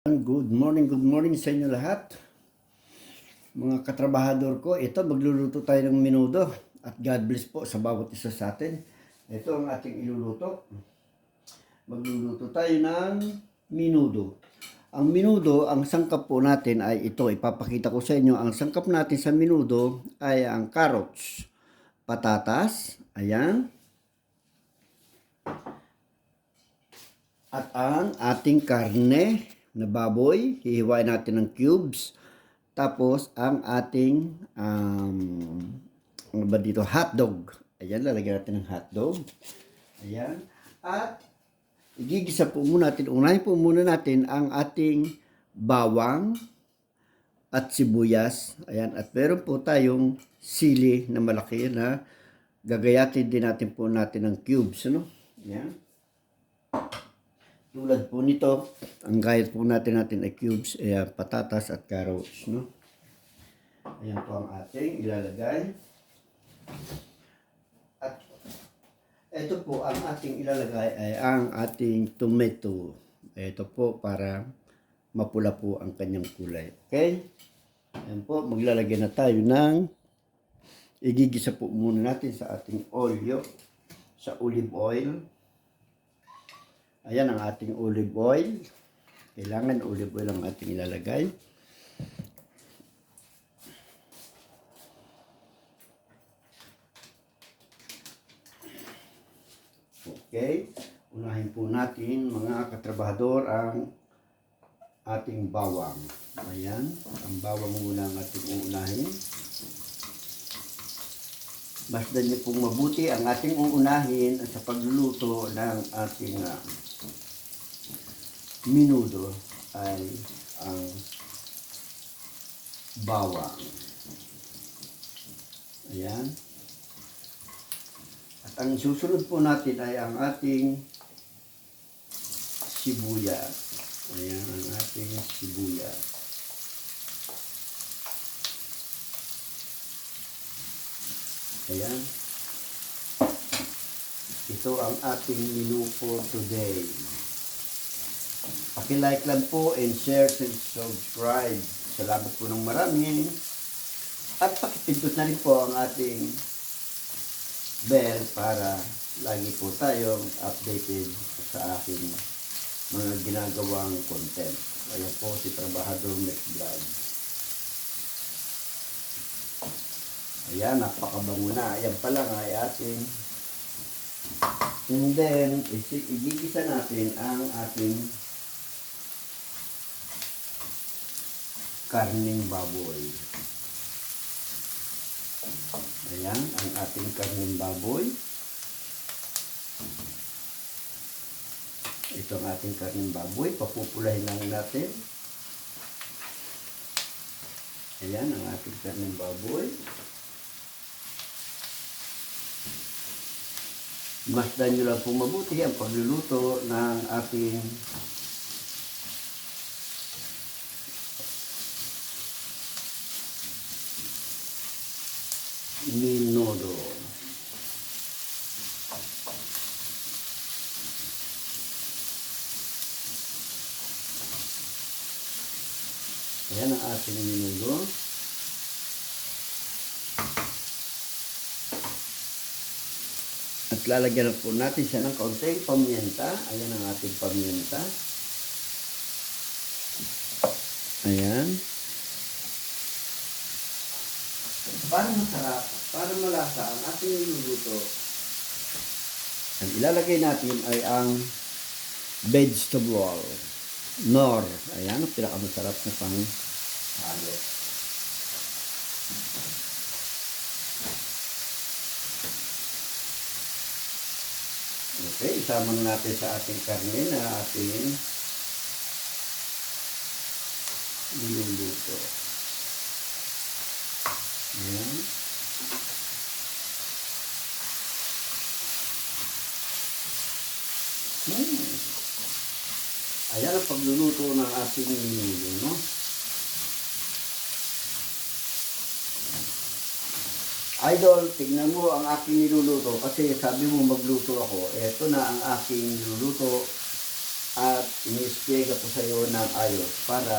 Good morning sa inyo lahat. Mga katrabahador ko, ito magluluto tayo ng menudo at God bless po sa bawat isa sa atin. Ito ang ating iluluto. Magluluto tayo ng menudo. Ang menudo, ang sangkap po natin ay ito. Ipapakita ko sa inyo, ang sangkap natin sa menudo ay ang carrots, patatas, ayan, at ang ating karne na baboy, hihiwain natin ng cubes. Tapos, ang ating, ano ba dito, hotdog. Ayan, lalagyan natin ng hotdog. Ayan. At, igigisa po muna natin, unahin po muna natin ang ating bawang at sibuyas. Ayan, at meron po tayong sili na malaki na gagayatin din natin po natin ng cubes. Ano? Ayan. Tulad po nito, ang gayat po natin ay cubes, ayan, patatas at carrots, no? Ayan po ang ating ilalagay. At ito po ang ating ilalagay ay ang ating tomato. Ito po para mapula po ang kanyang kulay. Okay? Ayan po, maglalagay na tayo ng igigisa po muna natin sa ating olyo, sa olive oil. Ayan ang ating olive oil. Kailangan olive oil ang ating ilalagay. Okay. Unahin po natin mga katrabahador ang ating bawang. Ayan. Ang bawang muna ang ating uunahin. Masdan niyo pong mabuti ang ating uunahin sa pagluluto ng ating menudo ay ang bawang. Ayan. At ang susunod po natin ay ang ating sibuyas. Ayan ang ating sibuyas. Ayan. Ito ang ating menu for today. Paki-like lang po and share and subscribe. Salamat po ng marami. At pakipindot na rin po ang ating bell para lagi po tayong updated sa aking mga ginagawang content. Ayan po si Trabahador Mix Vlog. Ayan, napakabango na. Ayan pa lang ay ating. And then, igigisa natin ang ating karning baboy. Ayan, ang ating karning baboy. Ito ang ating karning baboy. Papupulahin lang natin. Ayan, ang ating karning baboy. Masdan nyo lang po mabuti ang pagluluto ng ating menudo. Ayan ang ating menudo. At lalagyan po natin siya ng kaunting pamienta. Ayan ang ating pamienta. Ayan. Para masarap, para malasa ang ating niluluto, ang ilalagay natin ay ang vegetable nor. Ayan, ang pinakamasarap na pang-halo. Okay, isama natin sa ating karne na ating niluluto. Ayan. Ayan ang pagluluto ng ating menudo, no? Idol, tignan mo ang aking niluluto kasi sabi mo magluto ako. Ito na ang aking niluluto. at inispyega ko sa iyo ng ayos para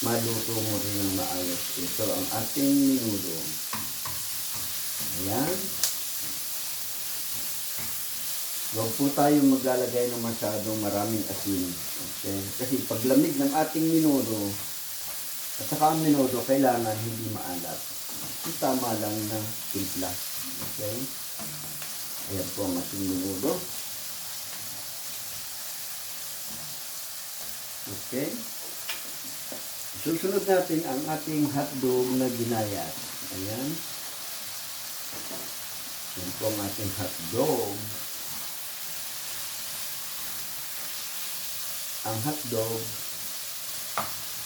maluto mo rin ng maayos. Ito ang ating menudo. Ayan. Huwag po tayo maglalagay ng masyadong maraming asin. Okay? Kasi paglamig ng ating menudo, at saka ang menudo, kailangan hindi maalat. Yung tama lang na timpla. Okay? Ayan po ang ating menudo. Okay? Susunod natin ang ating hotdog na ginayat. Ayan. Ayan po ang ating hotdog. Ang hotdog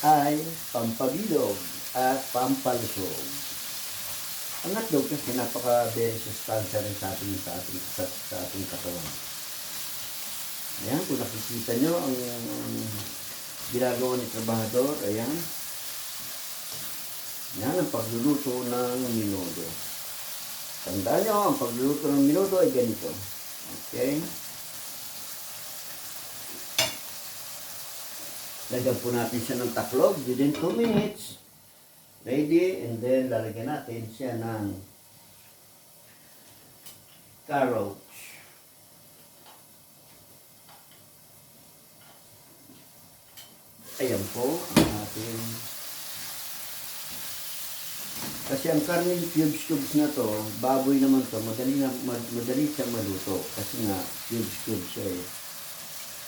ay pampabilog at pampalusog. Ang hotdog kasi napaka-very sustansya rin sa ating katawan. Ayan, kung nakikita nyo ang ginagawa ni trabahador, ayan. Yan ang pagluluto ng menudo. Tandaan nyo, ang pagluluto ng menudo ay ganito. Okay? Lagyan po natin siya ng taklog within 2 minutes. Ready, and then lalagyan natin siya ng carrots. Ayan po ang ating, kasi ang karne cubes na to, baboy naman to, madali siya maluto kasi nga cubes siya eh.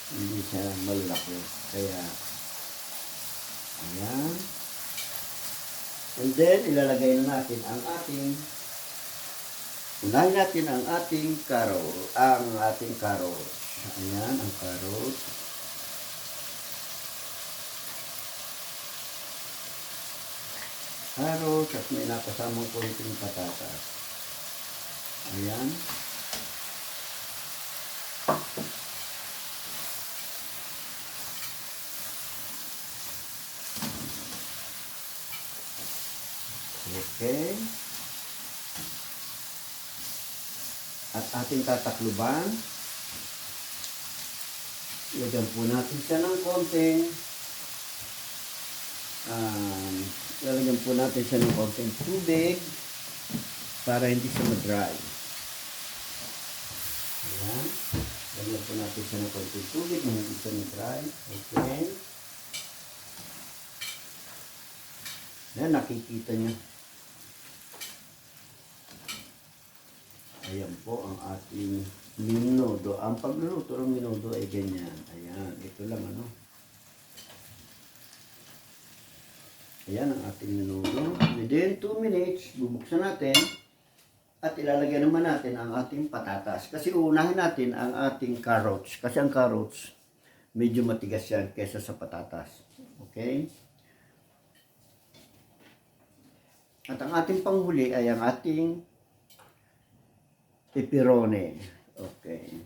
Hindi siya malaki. Kaya ayan. And then ilalagay na natin ang ating, unahin natin ang ating carrots. Ayan ang carrots. Carrots at may nakasamang konting patatas. Ayan. Okay. At ating tatakluban. Lagyan po natin siya ng konting lalagyan po natin siya ng konting tubig para hindi siya ma-dry. Ayan. Lagyan po natin siya ng konting tubig na hindi siya ma-dry. Okay. Ayan, nakikita nyo. Ayan po ang ating menudo. Ang pagluluto ng menudo ay ganyan. Ayan, ito lang ano. Ayan ang ating menudo. Within 2 minutes, bubuksan natin at ilalagay naman natin ang ating patatas. Kasi uunahin natin ang ating carrots. Kasi ang carrots, medyo matigas yan kaysa sa patatas. Okay? At ang ating panghuli ay ang ating pepperoni. Okay.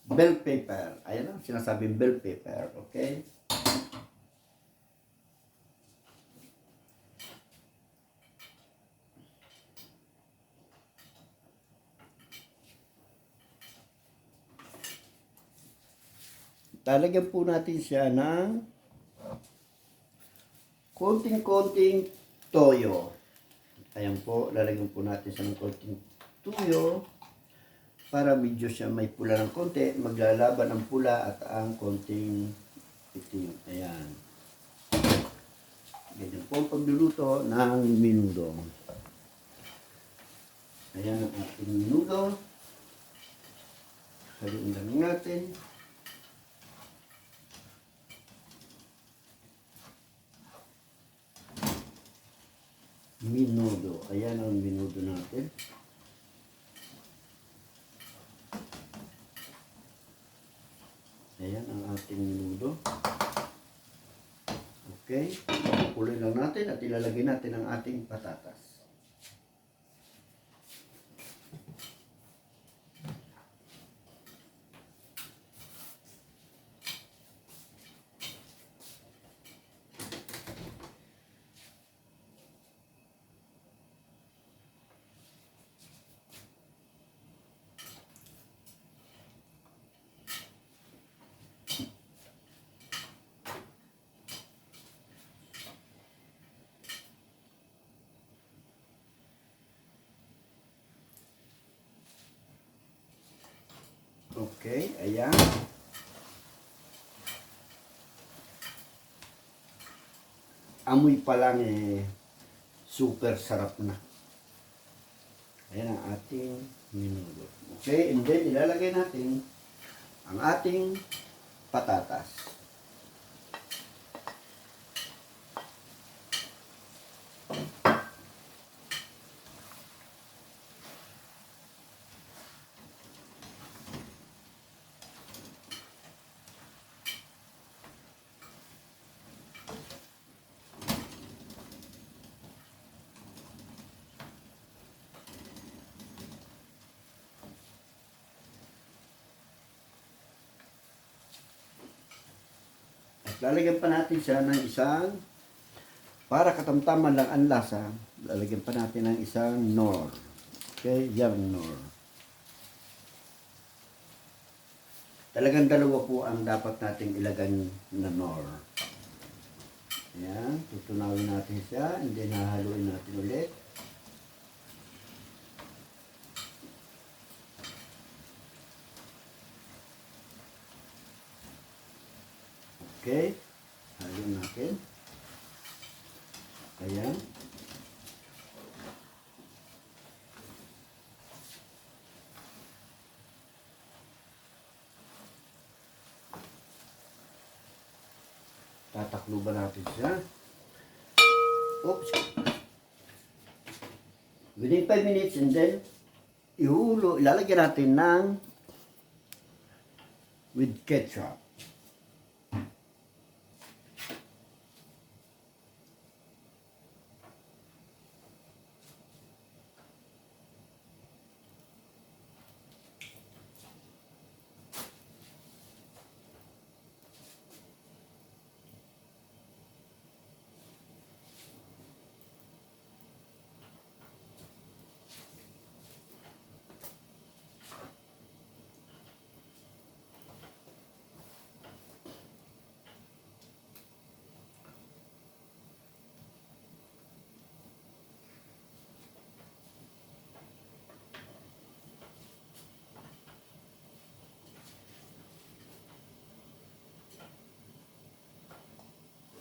Bell pepper. Ayan ang sinasabing bell pepper. Okay? Lalagyan po natin siya ng konting-konting toyo. Ayan po, lalagyan po natin siya ng konting toyo para medyo siya may pula ng konti. Maglalaban ang pula at ang konting itim. Ayan. Ganyan po ang pagluluto ng menudo. Ayan ang ating menudo. Haluin lang natin. Menudo. Ayan ang menudo natin. Ayan ang ating menudo. Okay. Pakuloy lang natin at ilalagay natin ang ating patatas. Ayan. Amoy pa lang super sarap na. Ayan ang ating menudo. Okay, and then ilalagay natin ang ating patatas. Lalagyan pa natin siya ng isang, para katamtaman lang ang lasa, lalagyan pa natin ng isang Knorr. Okay, yung Knorr. Talagang dalawa po ang dapat nating ilagay na Knorr. Ayan, tutunawin natin siya, and then hahaluin natin ulit. Okay, haluin natin. Ayan. Tatakluban natin siya. Oops. Within 5 minutes, and then ilalagyan natin ng with ketchup.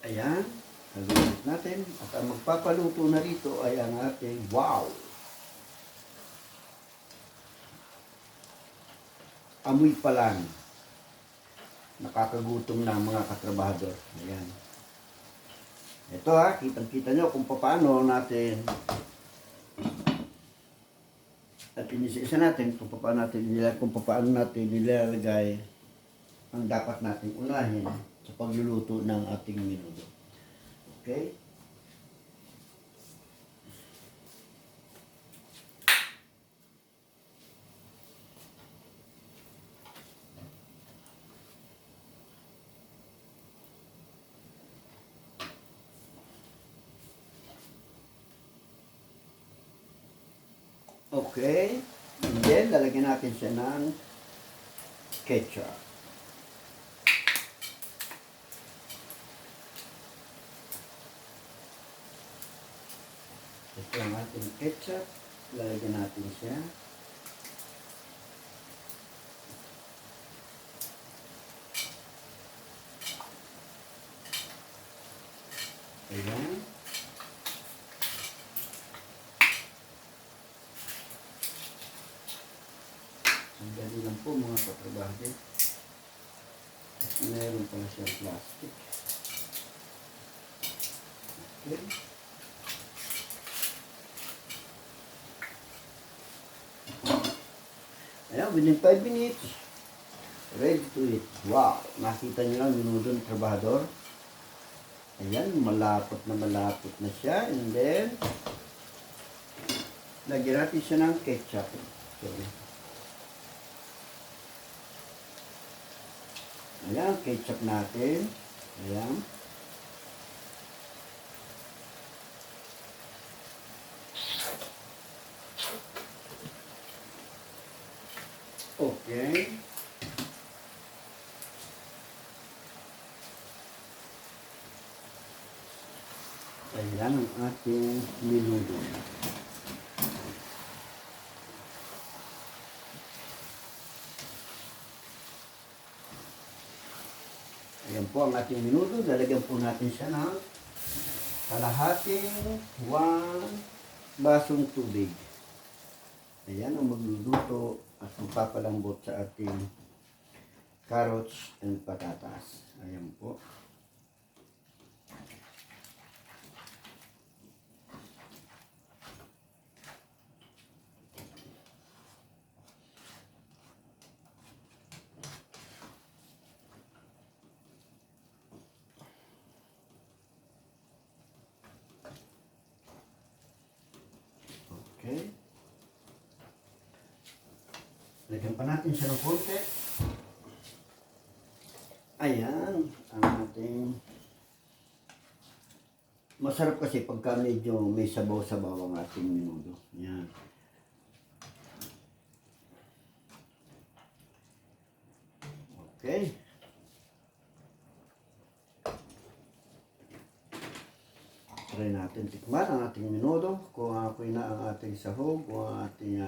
Ayan, haluin natin. At ang magpapaluto na rito ay ang ating wow! Amoy pa lang. Nakakagutom na ang mga katrabahador. Ayan. Ito ha, kitang-kita nyo kung paano natin at inisa natin kung paano natin nilalagay ang dapat natin unahin sa pagluluto ng ating menudo. Okay? Okay. And then, lalagyan natin siya ng ketchup. Ito ang ating ketchup. Lalagyan natin siya. Ayan. Ang dali lang po mga katrabaho. At meron pala siyang plastic. Okay. Ayan, within 5 minutes, ready to eat. Wow! Nakita nyo lang, menudo ng trabahador. Ayan, malapot na siya. And then, lagyan natin siya ng ketchup. Sorry. Ayan, ketchup natin. Ayan. Okay. Ayan ang ating menudo. Ayan po ang ating minuto. Lalagyan po natin siya ng kalahating 1 basong tubig. Ayan ang magluluto at magpapalambot sa ating carrots and patatas. Ayan po. Okay. Lagyan pa natin siya ng konti. Ayan, ang ating masarap kasi pagka medyo may sabaw-sabaw ang ating menudo. Ayan. Okay. Try natin tikman ang ating menudo. Kung ako'y na ang ating sahog, kung ang ating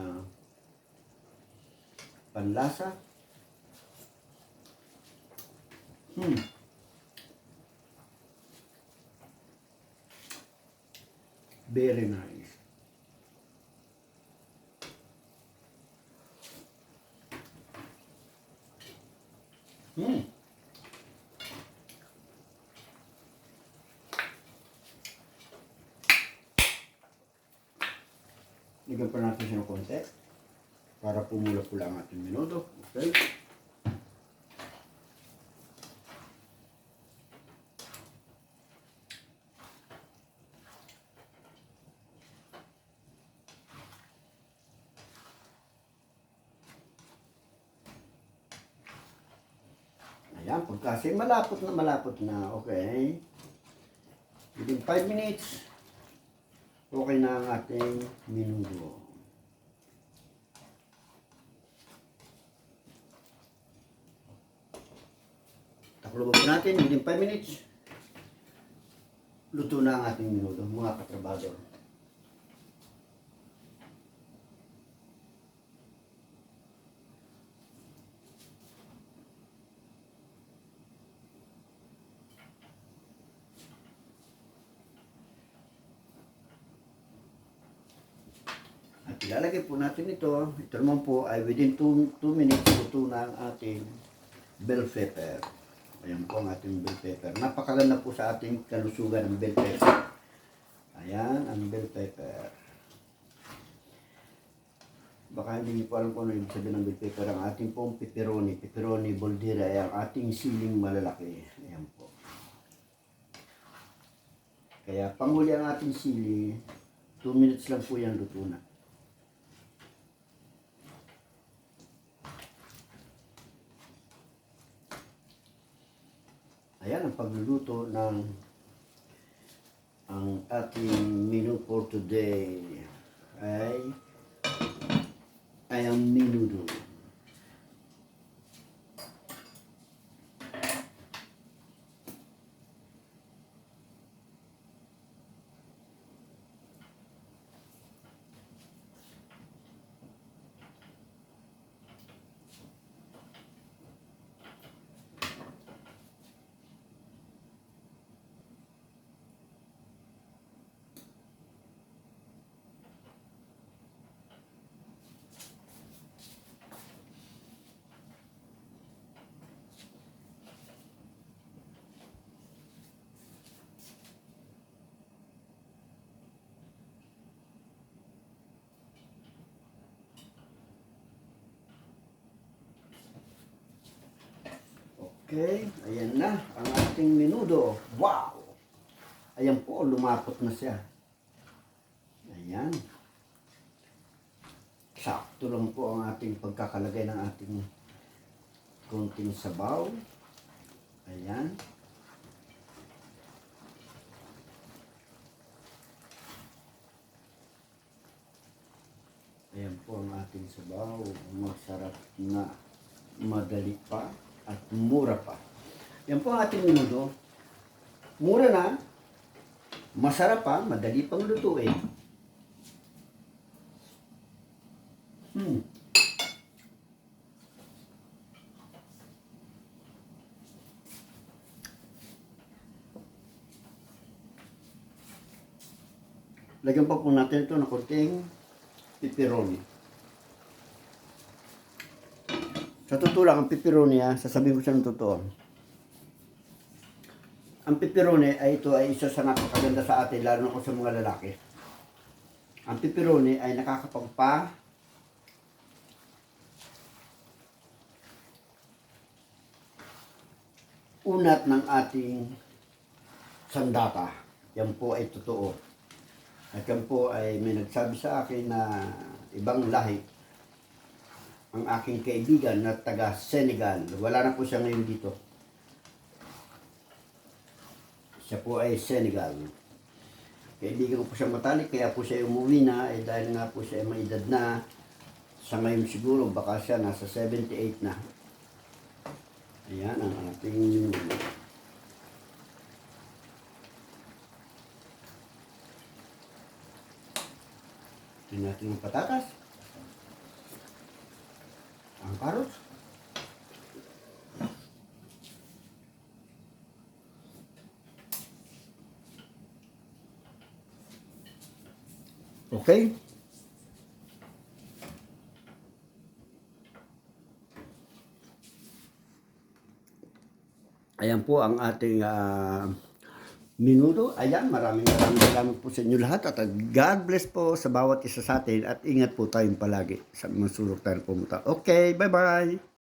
panlasa. Very nice. Lagyan pa natin siya ng konti para pumula-pula ang ating menudo. Okay. Ayan, pagkasi malapot na, okay. Within 5 minutes, okay na ang ating menudo. Takloban po natin, within 5 minutes, luto na ang ating menudo, mga katrabador. At ilalagay po natin ito. Ito naman po ay within 2 minutes luto na ang ating bell pepper. Ayan po ang ating bell pepper. Napakaganda po sa ating kalusugan ng bell pepper. Ayan ang bell pepper. Baka hindi niyo po alam kung ano ibig sabihin ng bell pepper. Ang ating pong pepperoni. Pepperoni boldira ay ang ating siling malalaki. Ayan po. Kaya panghuli ang ating sili, 2 minutes lang po yan luto na. Ayan ang pagluluto ng ang ating menu for today ay ang menudo. Okay, ayan na ang ating menudo. Wow! Ayan po, lumapot na siya. Ayan. Sakto lang po ang ating pagkakalagay ng ating konting sabaw. Ayan. Ayan po ang ating sabaw. Masarap na, madali pa, at mura pa. Yan po ang ating menudo. Mura na, masarap pa, madali pang lutuin. Lagyan pa po natin ito ng konting pepperoni. Sa totoo lang, ang pepperoni, sasabihin ko siya ng totoo. Ang pepperoni ay ito ay isa sa napakaganda sa atin, lalo na ko sa mga lalaki. Ang pepperoni ay nakakapagpa unat ng ating sandata. Yan po ay totoo. At yan po ay may nagsabi sa akin na ibang lahi. Ang aking kaibigan na taga Senegal. Wala na po siya ngayon dito. Siya po ay Senegal. Kaibigan ko po siya matalik, kaya po siya umuwi na, dahil nga po siya ay may edad na. Sa ngayon siguro, baka siya nasa 78 na. Ayan ang ating natin ng patatas. Ang carrots. Okay? Ayan po ang ating minuto. Ayan, maraming salamat po sa inyo lahat at God bless po sa bawat isa sa atin at ingat po tayong palagi sa mga sulok tayo pumunta. Okay, bye-bye!